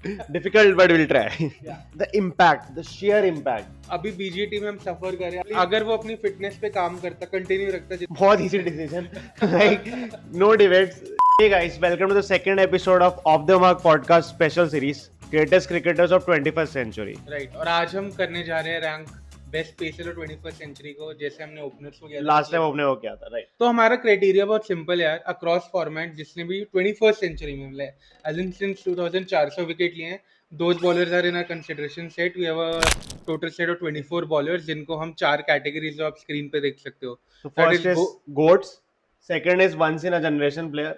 Difficult, but we'll try. Yeah. The impact, the sheer impact. अभी BGT में हम suffer करें, अगर वो अपनी फिटनेस पे काम करता, कंटिन्यू रखता बहुत easy decision. Like, no debates. Hey guys, welcome to the second episode of Off the Mark podcast special series, Greatest Cricketers of 21st Century. Right. और आज हम करने जा रहे हैं rank best pacer of 21st century को, जैसे हमने ओपनर्स को किया था Last time आपने वो किया था, right? तो हमारा क्राइटेरिया बहुत सिंपल है यार, अक्रॉस फॉर्मेट जिसने भी 21st सेंचुरी में मिला है, एज इन सिंस 2400 विकेट लिए हैं, those bowlers are in our consideration set. We have a total set of 24 bowlers जिनको हम चार कैटेगरीज आप स्क्रीन पे देख सकते हो। So first is GOATs, second is once in a generation player,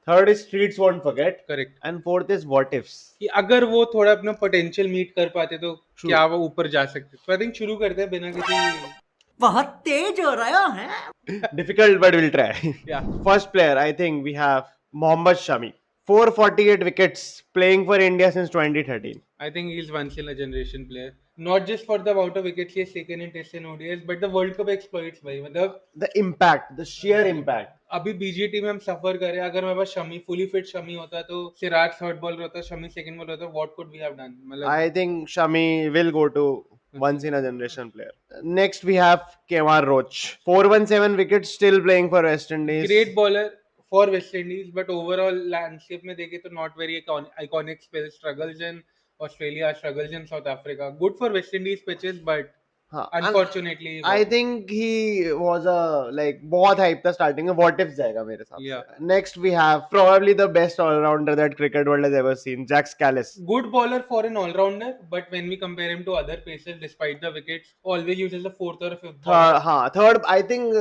third is streets won't forget, correct. and fourth is what ifs. कि अगर वो थोड़ा अपना पोटेंशियल मीट कर पाते तो True. क्या वो ऊपर जा सकते। तो आई थिंक शुरू करते हैं बिना किसी बहुत तेज हो रहा है। Difficult, but we'll try. Yeah. First player, I think we have Mohammad Shami. 448 wickets playing for India since 2013. I think he is once in a generation player. Not just for the amount of wickets he has taken in Test and ODIs, but the World Cup exploits भाई, मतलब The impact, the sheer impact. अभी BGT में हम suffer करें, अगर मेरे पास Shami fully fit Shami होता तो सिराज थर्ड बॉलर होता, शमी सेकंड बॉलर होता, what could we have done. मतलब I think Shami will go to once in a generation player. Next we have Kemar Roach. 417 wickets, still playing for West Indies. Great bowler for West Indies, but overall landscape में देखे तो not very iconic spell, struggles in Australia, struggles in south Africa, good for West Indies pitches, but हाँ, and unfortunately I think he was a like बहुत hype था starting में. What if जाएगा मेरे हिसाब Yeah. से. Next we have probably the best all-rounder that cricket world has ever seen, Jack Scalise. good bowler for an all-rounder, but when we compare him to other pacers, despite the wickets, always uses the fourth or fifth bowler. Third, I think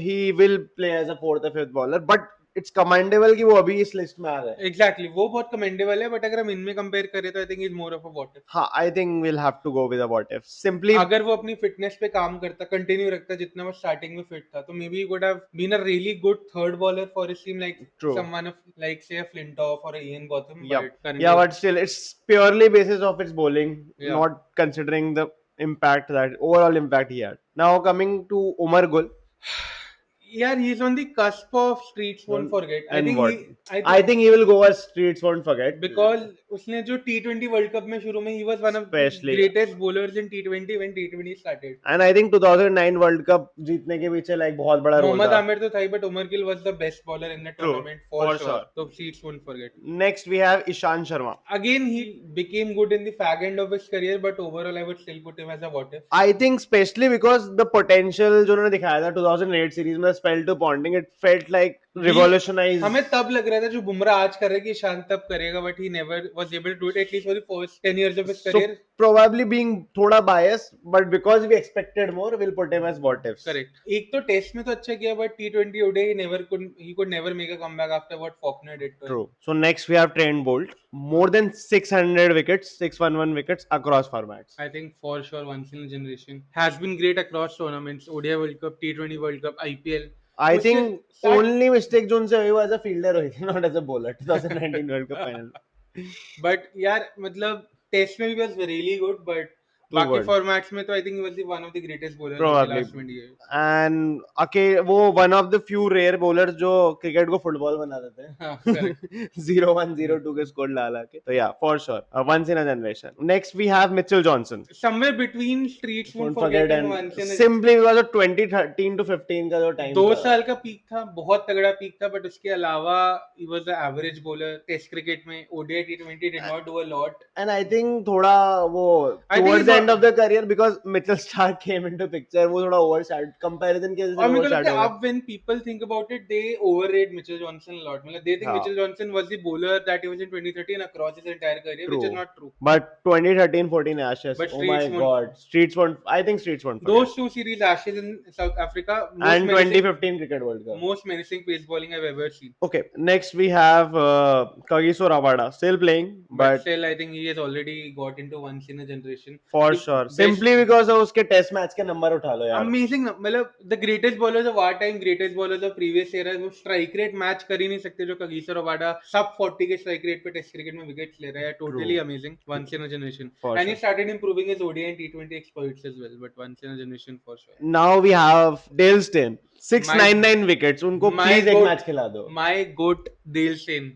he will play as a fourth or fifth bowler, but it's commendable कि वो अभी इस list में आ गए. Exactly, वो बहुत commendable है, but अगर हम इनमें compare करें तो I think he's more of a what if. हाँ, I think we'll have to go with a what if. Simply अगर वो अपनी फिटनेस पे काम करता, कंटिन्यू रखता जितना वो स्टार्टिंग में फिट था, तो may be would have been a really good third bowler for his team, like True. someone of like say a Flintoff or a Ian Botham. yeah, But currently, yeah, but still, it's purely basis of its bowling, Yeah. not considering the impact that overall impact he had. Now coming to Umar Gul. yeah, he's on the cusp of streets won't forget. And I what? think I think he will go as streets won't forget. because उसने जो T20 world cup में शुरू में he was one of the Especially. greatest bowlers in T20 when T20 started. And I think 2009 world cup जीतने के पीछे like बहुत बड़ा रोल मोहम्मद था. आमिर तो था ही, but Umar Gill was the best bowler in the True, tournament for for sure. sure. So streets won't forget. Next we have Ishan Sharma. Again, he became good in the fag end of his career, but overall, I would still put him as a what if. I think especially because the potential जो उन्होंने दिखाया था 2008 series में spell to ponding, it felt like revolutionized. हमें तब लग रहा था जो बुमराह आज कर रहा है कि ईशान तब करेगा, but he never was able to do it, at least for the first 10 years of his So career. probably being थोड़ा biased, but because we expected more, we'll put him as what ifs. Correct. एक तो test में तो अच्छा किया, but T20 ODI he could never make a comeback after what Faulkner did to him. True. So next we have Trent Bolt. More than 600 wickets, 611 wickets across formats. I think for sure once in a generation. Has been great across tournaments, ODI World Cup, T20 World Cup, IPL. I उसके think साथ- only mistake जो उनसे हुई वो as a fielder हुई थी, not as a bowler. 2019 World Cup final. But यार मतलब टेस्ट में भी was really good, but Too बाकी good. फॉर्मेट्स में तो I think he was one of the greatest bowlers of the Probably. last 20 years. And okay, वो one of the few rare bowlers जो cricket को football बना देते हैं. हाँ, correct. 0-1, 0-2 के स्कोर ला ला के. तो yeah, for sure, once in a generation. Next we have Mitchell Johnson. Somewhere between streets won't Don't forget forget and and once in a simply because of 2013 to 15 का जो time 2 था. साल का peak था, बहुत तगड़ा पीक था, but उसके अलावा he was an average bowler. Test cricket में ODI T20 did not do a lot. And I think थोड़ा वो I think towards it's the end not- of the career because Mitchell Starc came into picture, वो थोड़ा overshadowed comparison के और वजह मेरे से को लगता है overshadowed. अब when people think about it, they overrate Mitchell Johnson a lot. मतलब they think हाँ. Mitchell Johnson was the bowler that he was in 2013 across his entire career, which is True. not true. But 2013-14 Ashes, But oh my Streets won't- god, Streets won't. I think Streets won't. forget. Those two series, Ashes in South Africa, And 2015 Cricket World Cup. most menacing pace bowling I've ever seen. Okay, next we have Kagiso Rabada, still playing, But but still, I think he has already got into once in a generation. for The sure, best- simply because of उसके test match के number उठा लो यार. Amazing, मतलब the greatest bowlers of our time, greatest bowlers of previous era, वो strike rate match कर ही नहीं सकते जो कगिसो रबाडा सब 40 के strike rate पे टेस्ट क्रिकेट में विकेट्स ले रहा है. Totally True. amazing, once in a generation. For And he sure. started improving his ODI and T20 exploits as well, but once in a generation for sure. Now we have Dale Steyn, 699 wickets. उनको my please एक goat- match खिला दो. My goat Dale Steyn,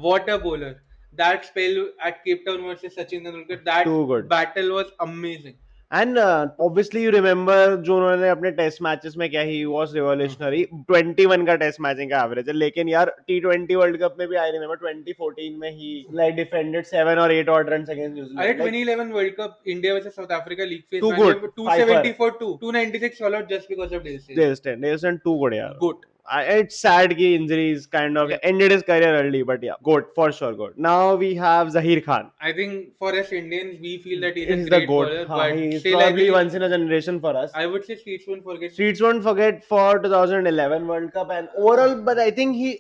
what a bowler. that spell at Cape Town versus Sachin Tendulkar, that Too good. battle was amazing. And obviously you remember जो उन्होंने अपने test matches में क्या ही was revolutionary 21 का test matching का average है लेकिन यार T20 वर्ल्ड कप में भी आई रिमेंबर 2014 में ही like defended 7 or 8 odd runs against New Zealand. अरे Like, 2011 world cup India versus south Africa league phase Too match good. में 270 for 2 296 all out just because of Dale too good यार. Good. It's sad कि injuries kind of ended his career early, but yeah, good for sure, good. Now we have Zahir Khan. I think for us Indians, we feel that he's a He's the great goat. bowler, हाँ, but he's still, probably I think, once in a generation for us. I would say Streets won't forget. Streets won't forget for 2011 World Cup and overall, but I think he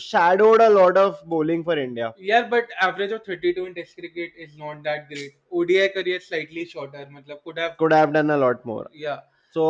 shadowed a lot of bowling for India. Yeah, but average of 32 in Test cricket is not that great. ODI career slightly shorter. मतलब Could have done a lot more. Yeah. So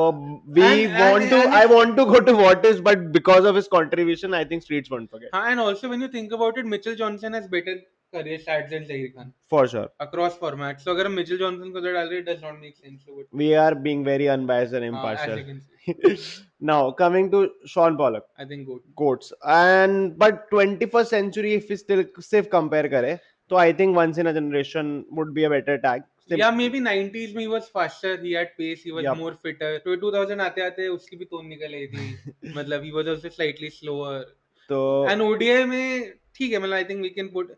we And I want to go to what is, but because of his contribution, I think Streets won't forget. And also when you think about it, Mitchell Johnson has better career stats than Zahir Khan For sure. across formats. So अगर हम Mitchell Johnson को डाल रहे, it does not make sense. So We are being very unbiased and impartial. as you can see, Now coming to Sean Pollock. I think good. Goats. And but 21st century, if we still सिर्फ compare करें, तो I think once in a generation would be a better tag. Yeah, maybe 90s में he was faster, he had pace, he was Yup. more fitter. तो 2000 आते आते उसकी भी तोड़ निकल आई थी. मतलब he was also slightly slower. तो And ODI में ठीक है, मतलब I think we can put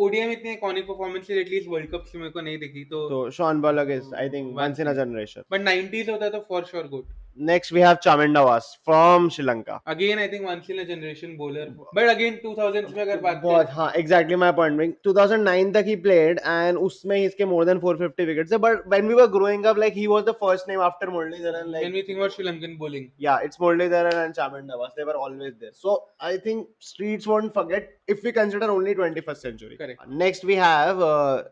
ODI में इतनी iconic performances at least World Cup से मेरे को नहीं दिखी तो Sean Pollock is I think once in a generation. but 90s होता तो for sure good. Next we have Chaminda Was from Sri Lanka. Again I think once in a generation bowler. But again 2000s में अगर बात बहुत हाँ exactly my point being 2009 तक he played and उसमें इसके more than 450 wickets है but when we were growing up like he was the first name after Muralidharan like when we think about Sri Lankan bowling. yeah it's Muralidharan and Chaminda Was they were always there so I think Streets won't forget if we consider only 21st century. Correct. Next we have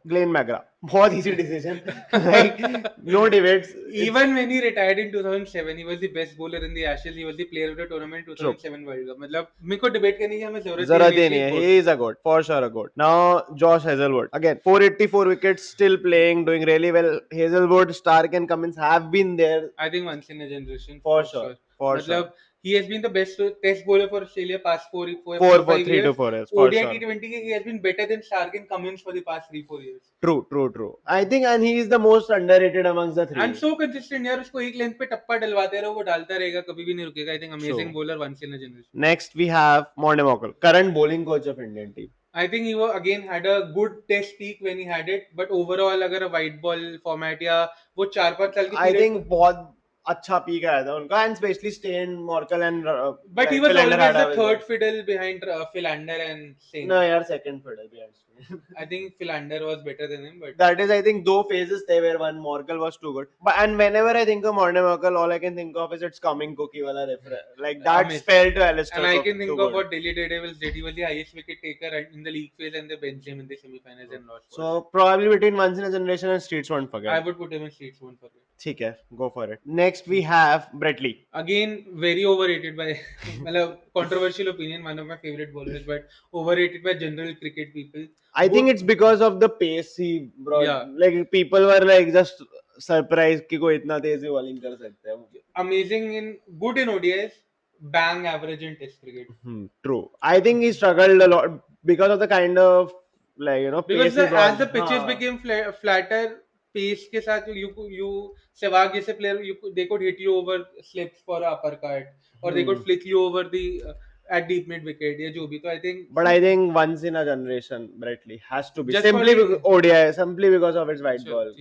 Glenn McGrath. बहुत easy decision like no debates. Even when he retired in 2007, he was the best bowler in the Ashes. He was the player of the tournament 2007 World Cup. मतलब मेरे को debate करने की हमें जरूरत ही नहीं है. He is a goat for sure a goat. Now Josh Hazelwood again 484 wickets still playing doing really well. Hazelwood, Stark and Cummins have been there I think once in a generation. for sure. For sure. मतलब he has been the best test bowler for Australia past 4 4 3 to 4 years. For ODI sure. T20 he has been better than Stark and Cummins for the past 3-4 years. True. I think and he is the most underrated amongst the three. And so consistent यार उसको एक length पे टप्पा डलवाते रहो वो डालता रहेगा कभी भी नहीं रुकेगा. I think amazing True. bowler once in a generation. Next we have Morne Morkel, current bowling coach of Indian team. I think he again had a good test peak when he had it, but overall अगर a white ball format या वो 4-5 साल की I period think बहुत अच्छा peak आया था उनका and especially Steyn, Morkel and but he was Philander always had the a- third fiddle behind Philander and Singh. No यार second fiddle behind Steyn. I think Philander was better than him, but That is I think दो phases थे where one Morkel was too good. But and whenever I think of Morne Morkel, all I can think of is it's coming cookie wala reference. Like that Amazing. spell to Alistair. and I Cook, can think too of good. what Delhi Daredevils did. He was the highest wicket taker in the league phase, and they benched him in the semi-finals and lost. So probably between once in a generation and Streets won't I forget. would put him in Streets one for it. ठीक है, go for it. Next we have Brett Lee. Again, very overrated by मतलब controversial opinion, one of my favorite bowlers, but overrated by general cricket people. I think it's because of the pace he brought. Yeah. Like people were like just surprised कि कोई इतना तेज bowling कर सकता है. Amazing good in ODIs, bang average in Test cricket. True. I think he struggled a lot because of the kind of like Because pace he brought. as the pitches हाँ. became flatter, pace के साथ you Sehwag जैसे player they could hit you over slips for a uppercut or they could flick you over the at deep mid wicket या जो भी तो I think. But I think once in a generation, Brett Lee has to be Just simply for the- ODI, simply because of its white Sure, ball.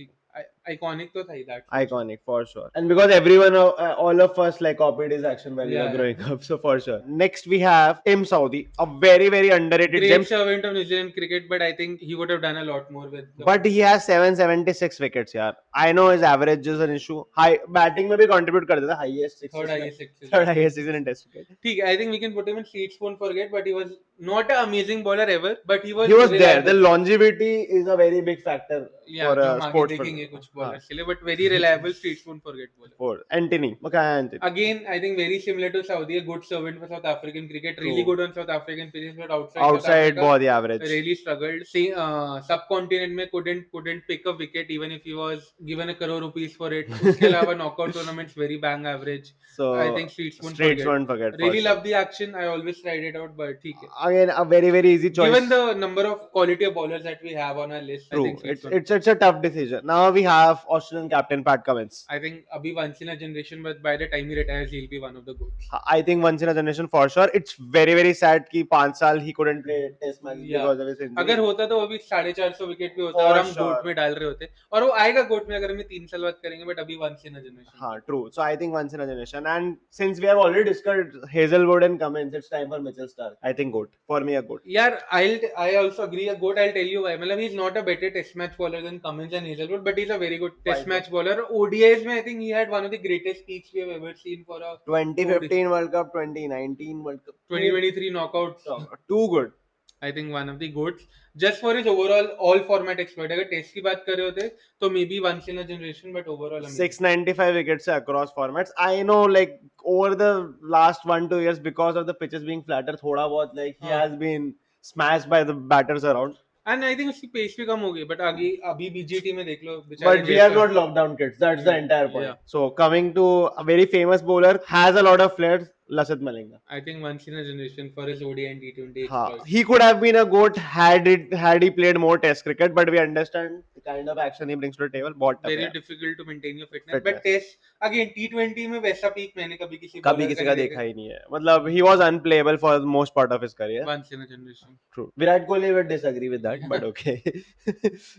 iconic तो था ही that. Iconic for sure, and because everyone, all of us, like copied his action when we were Yeah. growing up, so for sure. Next we have Tim Southee, a very underrated Great gem, servant of New Zealand cricket, but I think he would have done a lot more with. but he has 776 wickets. यार, I know his average is an issue. High batting में भी contribute कर देता, highest six. third highest sixes. Third highest season in Test cricket. ठीक है, I think we can put him in Streets won't forget, but he was not an amazing bowler ever, but he was. He was there. reliable. The longevity is a very big factor Yeah, for जो a हम आगे sports. देखेंगे कुछ bowlers के लिए, but very reliable street spoon for get bowler. For Antony, Makaya Antony. Again, I think very similar to Saudi, a good servant for South African cricket. Really True. good on South African pitches, but outside South Outside Africa, बहुत ही average. really struggled. See, subcontinent में couldn't pick a wicket even if he was given ₹1 crore for it. उसके अलावा knockout tournaments very bang average. So I think street spoon street spoon forget. Really love the action. I always tried it out, but ठीक है. Again, a very easy choice. Given the number of quality of bowlers that we have on our list, I True. think street spoon. It's a tough decision. Now we have Australian captain Pat Cummins. I think abhi once in a generation, but by the time he retires, he'll be one of the goats. I think once in a generation for sure. It's very sad कि 5 साल he couldn't play test match Yeah. because of his injury. अगर होता तो अभी 450 wicket पे होता For और हम sure. गोट में डाल रहे होते, और वो आएगा गोट में अगर हम 3 साल बाद करेंगे, बट अभी once in a generation. हाँ, true. So I think once in a generation. And since we have already discussed Hazelwood and Cummins, it's time for Mitchell Starc. I think goat. For me, a goat. यार I also agree a goat. I'll tell you why. मतलब he's not a better test match bowler than Cummins and Hazelwood, but he's a very good test Why? match bowler. ODIs में I think he had one of the greatest peaks we have ever seen for a 2015 World Cup, 2019 World Cup. 2023 knockouts. Too good. I think one of the goats just for his overall all format exploit. अगर test की बात कर रहे होते तो maybe once in a generation, but overall amazing. 695 wickets across formats. I know, like over the last 1-2 years, because of the pitches being flatter, थोड़ा बहुत like he हाँ. has been smashed by the batters around. And I think उसकी pace भी कम हो गई, but आगे अभी BGT में देख लो बेचारे But we are not lockdown kids. That's the entire point. Yeah. So coming to a very famous bowler, has a lot of flair, Lasith Malinga. I think once in a generation for his ODI and T20 हाँ, exploits. he could have been a goat had he played more Test cricket, but we understand the kind of action he brings to the table. बहुत tough Very है. difficult to maintain your fitness. Fitness. But Test again T20 में वैसा peak मैंने कभी किसी कभी किसी का देखा ही नहीं है. मतलब he was unplayable for the most part of his career. once in a generation. True. Virat Kohli would disagree with that, but okay.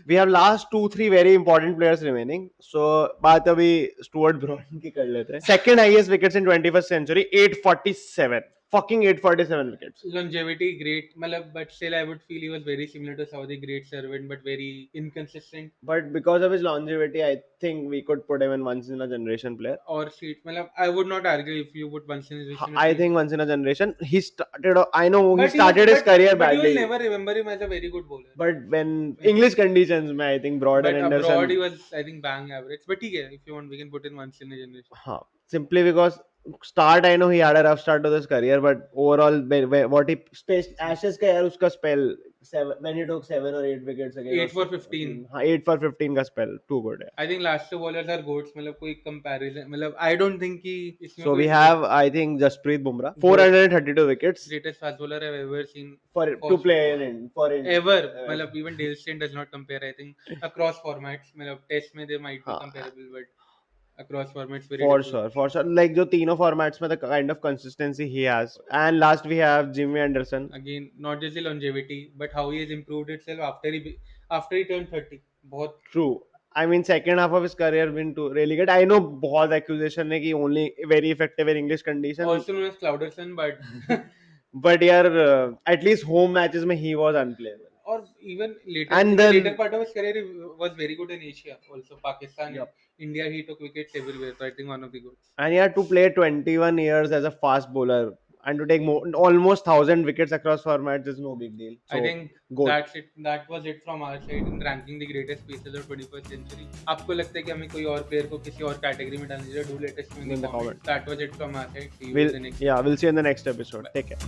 We have last 2-3 very important players remaining. So बात अभी Stuart Broad की कर लेते हैं. Second highest wickets in 21st century, 847. Fucking 847 wickets. Longevity great, मतलब but still I would feel he was very similar to Saudi, great servant but very inconsistent. But because of his longevity, I think we could put him in once in a generation player. Or street, मतलब I would not argue if you put once in a generation. I think once in a generation. He started. I know he But started his career but you badly. will never remember him as a very good bowler. But when English conditions, में I think Broad But and Anderson. abroad he was I think bang average. But ठीक है, if you want we can put in once in a generation. हाँ, simply because start I know he had a rough start to his career, but overall what he Ashes का यार उसका spell when he took 7 or 8 wickets again. 8 for 15. हाँ, 8 for 15 का spell too good है. I think last two bowlers are goats. मतलब कोई comparison, मतलब I don't think कि इसमें So कोई we have I think Jasprit Bumrah 432 wickets greatest fast bowler I've ever seen for to play for India. ever. मतलब even Dale Steyn does not compare. I think across formats. मतलब test में they might be हाँ. comparable, but across formats very For difficult. sure. Like जो तीनों formats में the kind of consistency he has. And last we have Jimmy Anderson. Again, not just the longevity, but how he has improved itself after he turned 30. बहुत True. I mean, second half of his career been to really good. I know बहुत accusation है कि only very effective in English conditions. also known as Clouderson, but But यार at least home matches में he was unplayable. or even later And in then- the later part of his career he was very good in Asia. Also Pakistan, Yep. India, he took wickets everywhere. So I think one of the goals. And he had to play 21 years as a fast bowler and to take almost 1,000 wickets across formats is no big deal. So, I think goat. that's it. That was it from our side in ranking the greatest pieces of 21st century. आपको लगता है कि हमें कोई और player को किसी और category में डालना चाहिए? Do let us know in the comments. That was it from our side. See you in the next. We'll see you in the next episode. Take care.